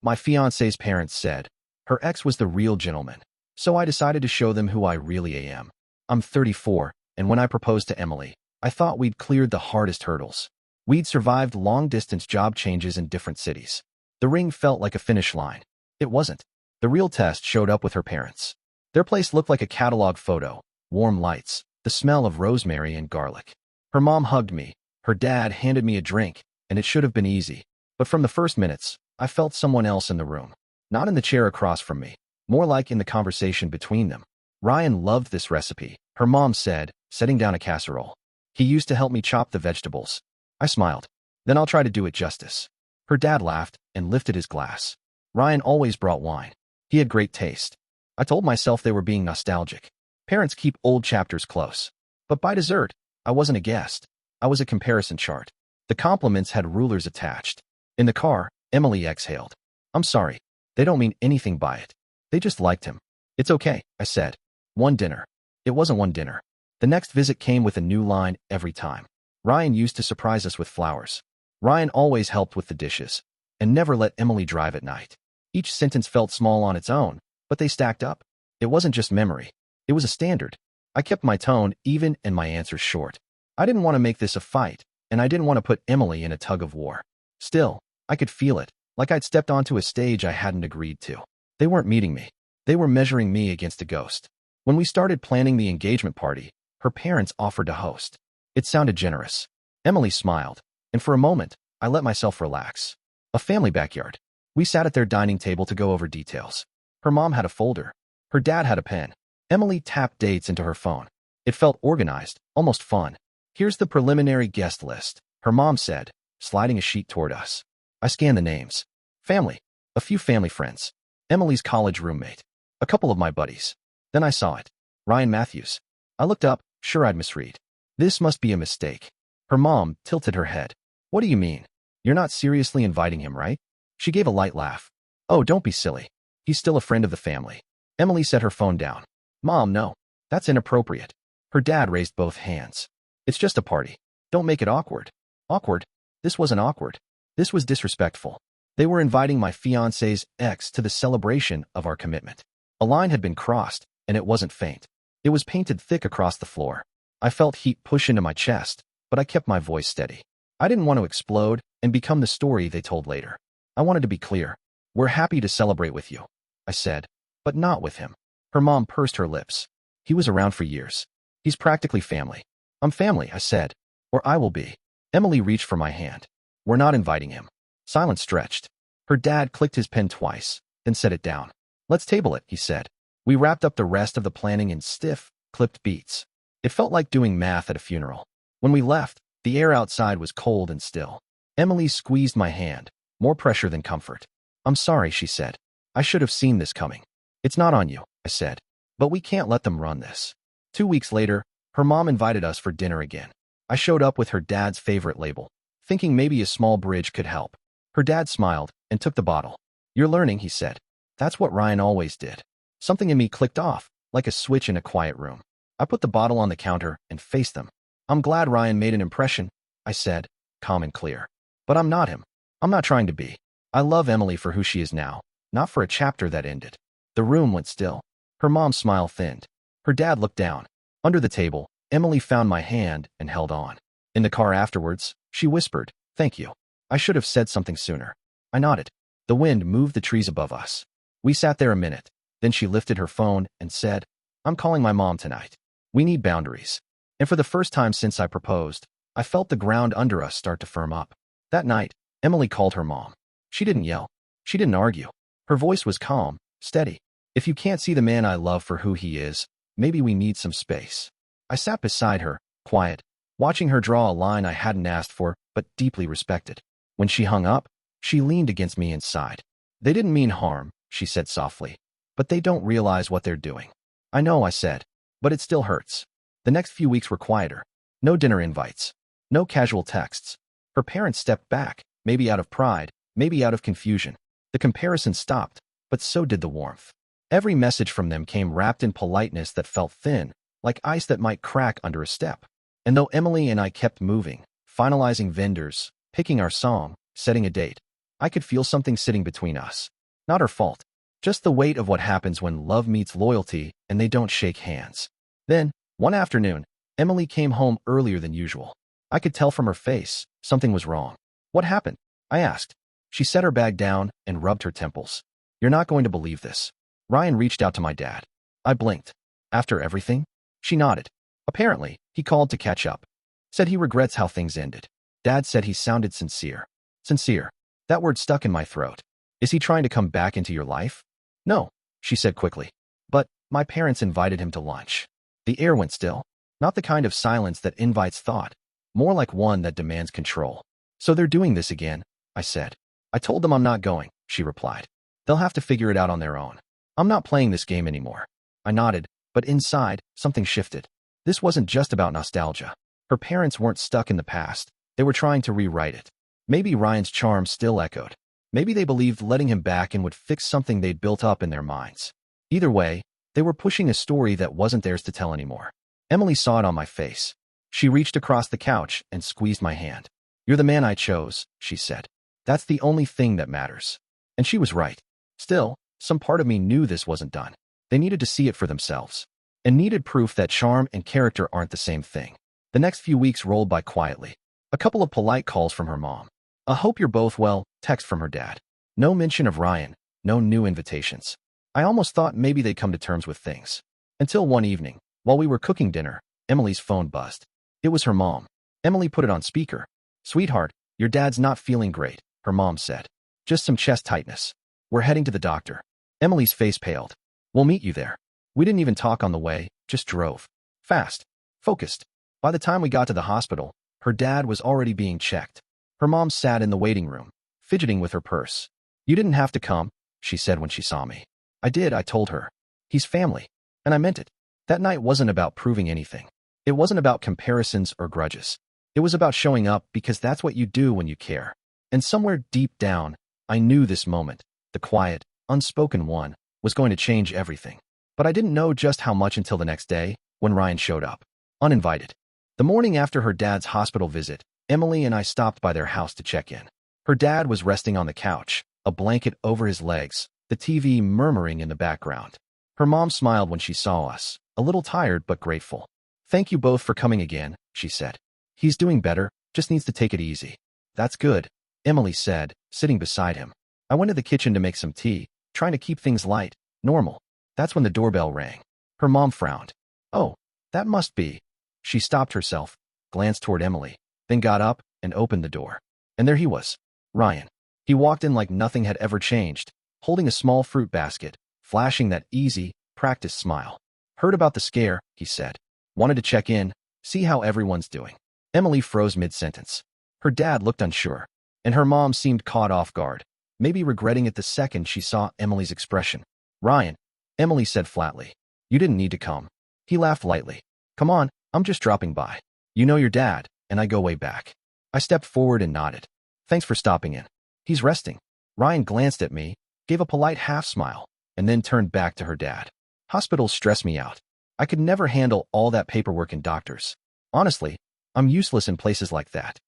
My fiancé's parents said. Her ex was the real gentleman. So I decided to show them who I really am. I'm 34, and when I proposed to Emily, I thought we'd cleared the hardest hurdles. We'd survived long-distance job changes in different cities. The ring felt like a finish line. It wasn't. The real test showed up with her parents. Their place looked like a catalog photo, warm lights, the smell of rosemary and garlic. Her mom hugged me, her dad handed me a drink, and it should have been easy. But from the first minutes, I felt someone else in the room. Not in the chair across from me, more like in the conversation between them. Ryan loved this recipe, her mom said, setting down a casserole. He used to help me chop the vegetables. I smiled. Then I'll try to do it justice. Her dad laughed and lifted his glass. Ryan always brought wine. He had great taste. I told myself they were being nostalgic. Parents keep old chapters close. But by dessert, I wasn't a guest. I was a comparison chart. The compliments had rulers attached. In the car, Emily exhaled. I'm sorry. They don't mean anything by it. They just liked him. It's okay, I said. One dinner. It wasn't one dinner. The next visit came with a new line every time. Ryan used to surprise us with flowers. Ryan always helped with the dishes and never let Emily drive at night. Each sentence felt small on its own, but they stacked up. It wasn't just memory. It was a standard. I kept my tone even and my answers short. I didn't want to make this a fight, and I didn't want to put Emily in a tug of war. Still, I could feel it, like I'd stepped onto a stage I hadn't agreed to. They weren't meeting me. They were measuring me against a ghost. When we started planning the engagement party, her parents offered to host. It sounded generous. Emily smiled, and for a moment, I let myself relax. A family backyard. We sat at their dining table to go over details. Her mom had a folder. Her dad had a pen. Emily tapped dates into her phone. It felt organized, almost fun. Here's the preliminary guest list, her mom said, sliding a sheet toward us. I scanned the names. Family. A few family friends. Emily's college roommate. A couple of my buddies. Then I saw it. Ryan Matthews. I looked up, sure I'd misread. This must be a mistake. Her mom tilted her head. What do you mean? You're not seriously inviting him, right? She gave a light laugh. Oh, don't be silly. He's still a friend of the family. Emily set her phone down. Mom, no. That's inappropriate. Her dad raised both hands. It's just a party. Don't make it awkward. Awkward? This wasn't awkward. This was disrespectful. They were inviting my fiancé's ex to the celebration of our commitment. A line had been crossed, and it wasn't faint. It was painted thick across the floor. I felt heat push into my chest, but I kept my voice steady. I didn't want to explode and become the story they told later. I wanted to be clear. We're happy to celebrate with you, I said, but not with him. Her mom pursed her lips. He was around for years. He's practically family. I'm family, I said, or I will be. Emily reached for my hand. We're not inviting him. Silence stretched. Her dad clicked his pen twice, then set it down. Let's table it, he said. We wrapped up the rest of the planning in stiff, clipped beats. It felt like doing math at a funeral. When we left, the air outside was cold and still. Emily squeezed my hand, more pressure than comfort. I'm sorry, she said. I should have seen this coming. It's not on you, I said. But we can't let them run this. 2 weeks later, her mom invited us for dinner again. I showed up with her dad's favorite label, thinking maybe a small bridge could help. Her dad smiled and took the bottle. You're learning, he said. That's what Ryan always did. Something in me clicked off, like a switch in a quiet room. I put the bottle on the counter and faced them. I'm glad Ryan made an impression, I said, calm and clear. But I'm not him. I'm not trying to be. I love Emily for who she is now, not for a chapter that ended. The room went still. Her mom's smile thinned. Her dad looked down. Under the table, Emily found my hand and held on. In the car afterwards, she whispered, thank you. I should have said something sooner. I nodded. The wind moved the trees above us. We sat there a minute. Then she lifted her phone and said, I'm calling my mom tonight. We need boundaries. And for the first time since I proposed, I felt the ground under us start to firm up. That night, Emily called her mom. She didn't yell. She didn't argue. Her voice was calm, steady. If you can't see the man I love for who he is, maybe we need some space. I sat beside her, quiet, watching her draw a line I hadn't asked for, but deeply respected. When she hung up, she leaned against me and sighed. They didn't mean harm, she said softly. But they don't realize what they're doing. I know, I said, but it still hurts. The next few weeks were quieter. No dinner invites. No casual texts. Her parents stepped back, maybe out of pride, maybe out of confusion. The comparison stopped, but so did the warmth. Every message from them came wrapped in politeness that felt thin, like ice that might crack under a step. And though Emily and I kept moving, finalizing vendors, picking our song, setting a date, I could feel something sitting between us. Not her fault. Just the weight of what happens when love meets loyalty and they don't shake hands. Then, one afternoon, Emily came home earlier than usual. I could tell from her face something was wrong. What happened? I asked. She set her bag down and rubbed her temples. You're not going to believe this. Ryan reached out to my dad. I blinked. After everything? She nodded. Apparently, he called to catch up. Said he regrets how things ended. Dad said he sounded sincere. Sincere. That word stuck in my throat. Is he trying to come back into your life? No, she said quickly. But my parents invited him to lunch. The air went still. Not the kind of silence that invites thought. More like one that demands control. So they're doing this again, I said. I told them I'm not going, she replied. They'll have to figure it out on their own. I'm not playing this game anymore. I nodded, but inside, something shifted. This wasn't just about nostalgia. Her parents weren't stuck in the past. They were trying to rewrite it. Maybe Ryan's charm still echoed. Maybe they believed letting him back in would fix something they'd built up in their minds. Either way, they were pushing a story that wasn't theirs to tell anymore. Emily saw it on my face. She reached across the couch and squeezed my hand. You're the man I chose, she said. That's the only thing that matters. And she was right. Still, some part of me knew this wasn't done. They needed to see it for themselves. And needed proof that charm and character aren't the same thing. The next few weeks rolled by quietly. A couple of polite calls from her mom. I hope you're both well, text from her dad. No mention of Ryan, no new invitations. I almost thought maybe they'd come to terms with things. Until one evening, while we were cooking dinner, Emily's phone buzzed. It was her mom. Emily put it on speaker. Sweetheart, your dad's not feeling great, her mom said. Just some chest tightness. We're heading to the doctor. Emily's face paled. We'll meet you there. We didn't even talk on the way, just drove. Fast. Focused. By the time we got to the hospital, her dad was already being checked. Her mom sat in the waiting room, fidgeting with her purse. You didn't have to come, she said when she saw me. I did, I told her. He's family. And I meant it. That night wasn't about proving anything. It wasn't about comparisons or grudges. It was about showing up because that's what you do when you care. And somewhere deep down, I knew this moment, the quiet, unspoken one, was going to change everything. But I didn't know just how much until the next day, when Ryan showed up. Uninvited. The morning after her dad's hospital visit, Emily and I stopped by their house to check in. Her dad was resting on the couch, a blanket over his legs, the TV murmuring in the background. Her mom smiled when she saw us, a little tired but grateful. Thank you both for coming again, she said. He's doing better, just needs to take it easy. That's good, Emily said, sitting beside him. I went to the kitchen to make some tea, trying to keep things light, normal. That's when the doorbell rang. Her mom frowned. Oh, that must be. She stopped herself, glanced toward Emily, then got up and opened the door. And there he was, Ryan. He walked in like nothing had ever changed, holding a small fruit basket, flashing that easy, practiced smile. Heard about the scare, he said. Wanted to check in, see how everyone's doing. Emily froze mid-sentence. Her dad looked unsure, and her mom seemed caught off guard, maybe regretting it the second she saw Emily's expression. Ryan, Emily said flatly. You didn't need to come. He laughed lightly. Come on, I'm just dropping by. You know your dad, and I go way back. I stepped forward and nodded. Thanks for stopping in. He's resting. Ryan glanced at me, gave a polite half-smile, and then turned back to her dad. Hospitals stress me out. I could never handle all that paperwork and doctors. Honestly, I'm useless in places like that.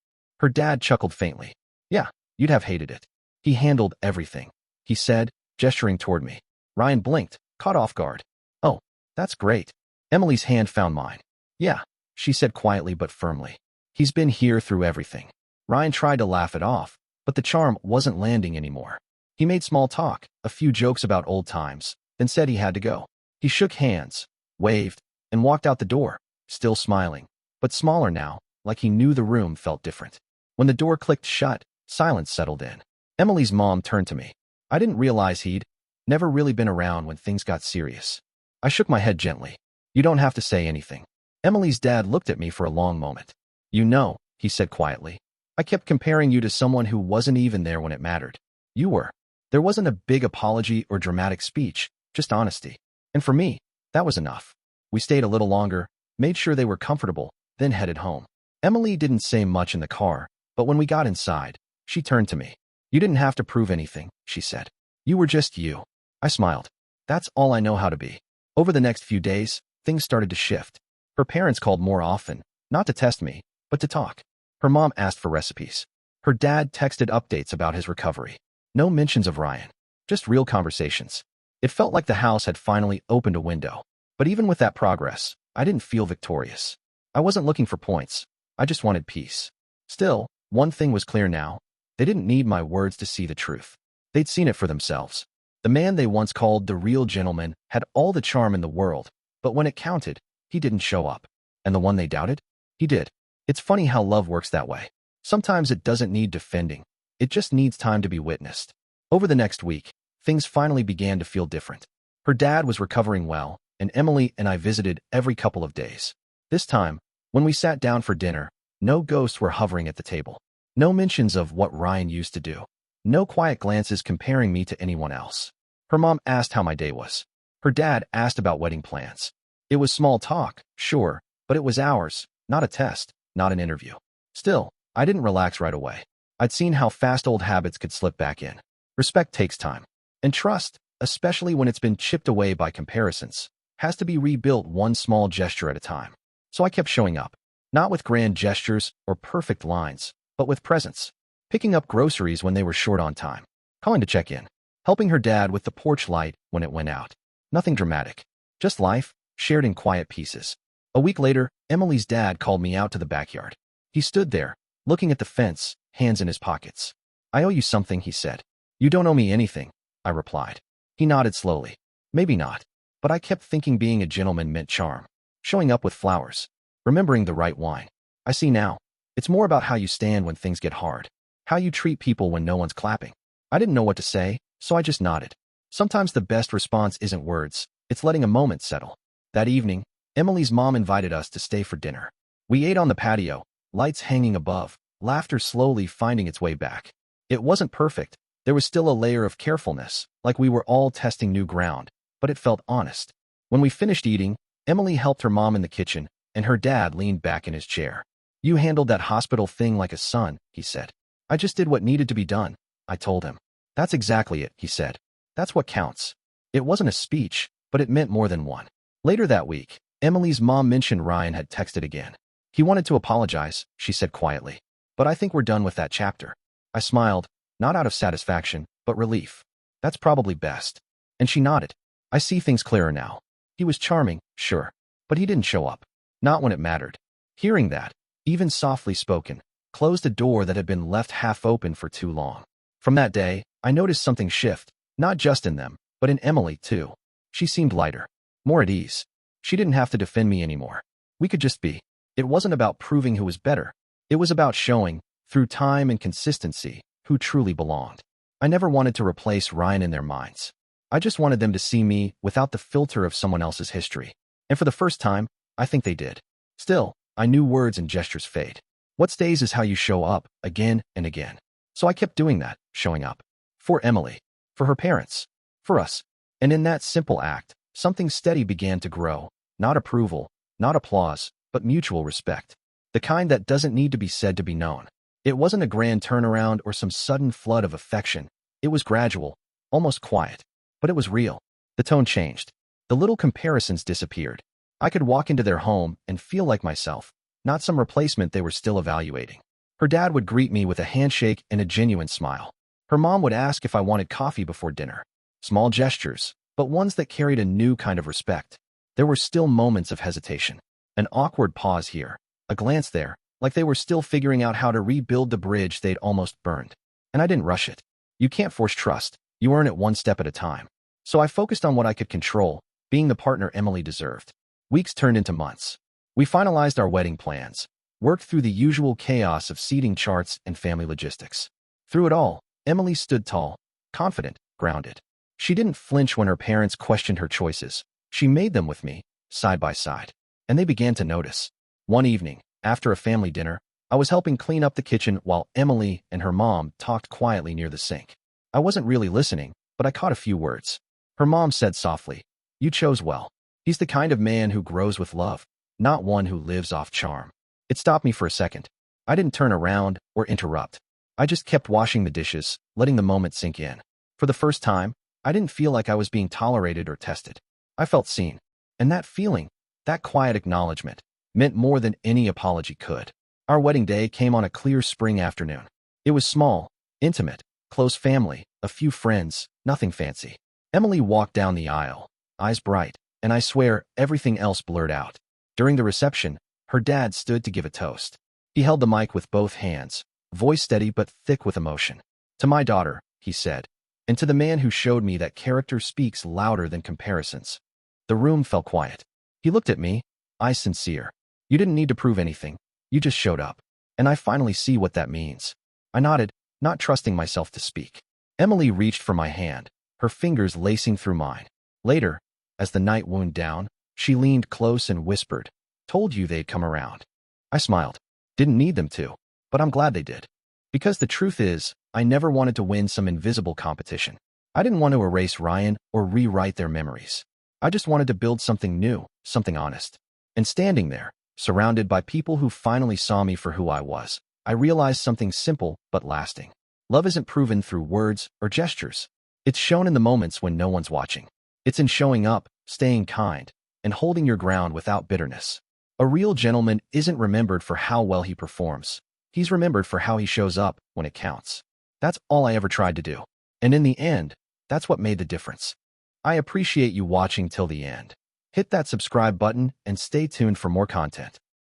Her dad chuckled faintly. Yeah, you'd have hated it. He handled everything, he said, gesturing toward me. Ryan blinked, caught off guard. Oh, that's great. Emily's hand found mine. Yeah, she said quietly but firmly. He's been here through everything. Ryan tried to laugh it off, but the charm wasn't landing anymore. He made small talk, a few jokes about old times, then said he had to go. He shook hands, waved, and walked out the door, still smiling, but smaller now, like he knew the room felt different. When the door clicked shut, silence settled in. Emily's mom turned to me. I didn't realize he'd never really been around when things got serious. I shook my head gently. You don't have to say anything. Emily's dad looked at me for a long moment. You know, he said quietly. I kept comparing you to someone who wasn't even there when it mattered. You were. There wasn't a big apology or dramatic speech, just honesty. And for me, that was enough. We stayed a little longer, made sure they were comfortable, then headed home. Emily didn't say much in the car, but when we got inside, she turned to me. You didn't have to prove anything, she said. You were just you. I smiled. That's all I know how to be. Over the next few days, things started to shift. Her parents called more often, not to test me, but to talk. Her mom asked for recipes. Her dad texted updates about his recovery. No mentions of Ryan. Just real conversations. It felt like the house had finally opened a window. But even with that progress, I didn't feel victorious. I wasn't looking for points. I just wanted peace. Still, one thing was clear now. They didn't need my words to see the truth. They'd seen it for themselves. The man they once called the real gentleman had all the charm in the world, but when it counted, he didn't show up. And the one they doubted? He did. It's funny how love works that way. Sometimes it doesn't need defending. It just needs time to be witnessed. Over the next week, things finally began to feel different. Her dad was recovering well, and Emily and I visited every couple of days. This time, when we sat down for dinner, no ghosts were hovering at the table. No mentions of what Ryan used to do. No quiet glances comparing me to anyone else. Her mom asked how my day was. Her dad asked about wedding plans. It was small talk, sure, but it was ours, not a test, not an interview. Still, I didn't relax right away. I'd seen how fast old habits could slip back in. Respect takes time. And trust, especially when it's been chipped away by comparisons, has to be rebuilt one small gesture at a time. So I kept showing up. Not with grand gestures or perfect lines, but with presence. Picking up groceries when they were short on time. Calling to check in. Helping her dad with the porch light when it went out. Nothing dramatic. Just life, shared in quiet pieces. A week later, Emily's dad called me out to the backyard. He stood there, looking at the fence, hands in his pockets. "I owe you something," he said. "You don't owe me anything," I replied. He nodded slowly. "Maybe not. But I kept thinking being a gentleman meant charm. Showing up with flowers. Remembering the right wine. I see now. It's more about how you stand when things get hard. How you treat people when no one's clapping." I didn't know what to say, so I just nodded. Sometimes the best response isn't words, it's letting a moment settle. That evening, Emily's mom invited us to stay for dinner. We ate on the patio, lights hanging above, laughter slowly finding its way back. It wasn't perfect. There was still a layer of carefulness, like we were all testing new ground, but it felt honest. When we finished eating, Emily helped her mom in the kitchen, and her dad leaned back in his chair. "You handled that hospital thing like a son," he said. "I just did what needed to be done," I told him. "That's exactly it," he said. "That's what counts." It wasn't a speech, but it meant more than one. Later that week, Emily's mom mentioned Ryan had texted again. "He wanted to apologize," she said quietly. "But I think we're done with that chapter." I smiled, not out of satisfaction, but relief. "That's probably best." And she nodded. "I see things clearer now. He was charming, sure, but he didn't show up. Not when it mattered." Hearing that, even softly spoken, closed a door that had been left half open for too long. From that day, I noticed something shift, not just in them, but in Emily too. She seemed lighter, more at ease. She didn't have to defend me anymore. We could just be. It wasn't about proving who was better. It was about showing, through time and consistency, who truly belonged. I never wanted to replace Ryan in their minds. I just wanted them to see me without the filter of someone else's history. And for the first time, I think they did. Still, I knew words and gestures fade. What stays is how you show up, again and again. So I kept doing that, showing up. For Emily. For her parents. For us. And in that simple act, something steady began to grow. Not approval, not applause, but mutual respect. The kind that doesn't need to be said to be known. It wasn't a grand turnaround or some sudden flood of affection. It was gradual, almost quiet. But it was real. The tone changed. The little comparisons disappeared. I could walk into their home and feel like myself, not some replacement they were still evaluating. Her dad would greet me with a handshake and a genuine smile. Her mom would ask if I wanted coffee before dinner. Small gestures, but ones that carried a new kind of respect. There were still moments of hesitation. An awkward pause here, a glance there, like they were still figuring out how to rebuild the bridge they'd almost burned. And I didn't rush it. You can't force trust. You earn it one step at a time. So I focused on what I could control, being the partner Emily deserved. Weeks turned into months. We finalized our wedding plans, worked through the usual chaos of seating charts and family logistics. Through it all, Emily stood tall, confident, grounded. She didn't flinch when her parents questioned her choices. She made them with me, side by side. And they began to notice. One evening, after a family dinner, I was helping clean up the kitchen while Emily and her mom talked quietly near the sink. I wasn't really listening, but I caught a few words. Her mom said softly, "You chose well. He's the kind of man who grows with love, not one who lives off charm." It stopped me for a second. I didn't turn around or interrupt. I just kept washing the dishes, letting the moment sink in. For the first time, I didn't feel like I was being tolerated or tested. I felt seen. And that feeling, that quiet acknowledgement, meant more than any apology could. Our wedding day came on a clear spring afternoon. It was small, intimate, Close family, a few friends, nothing fancy. Emily walked down the aisle, eyes bright, and I swear everything else blurred out. During the reception, her dad stood to give a toast. He held the mic with both hands, voice steady but thick with emotion. "To my daughter," he said, "and to the man who showed me that character speaks louder than comparisons." The room fell quiet. He looked at me, eyes sincere. "You didn't need to prove anything. You just showed up. And I finally see what that means." I nodded, not trusting myself to speak. Emily reached for my hand, her fingers lacing through mine. Later, as the night wound down, she leaned close and whispered, "Told you they'd come around." I smiled. Didn't need them to, but I'm glad they did. Because the truth is, I never wanted to win some invisible competition. I didn't want to erase Ryan or rewrite their memories. I just wanted to build something new, something honest. And standing there, surrounded by people who finally saw me for who I was, I realized something simple but lasting. Love isn't proven through words or gestures. It's shown in the moments when no one's watching. It's in showing up, staying kind, and holding your ground without bitterness. A real gentleman isn't remembered for how well he performs. He's remembered for how he shows up when it counts. That's all I ever tried to do. And in the end, that's what made the difference. I appreciate you watching till the end. Hit that subscribe button and stay tuned for more content.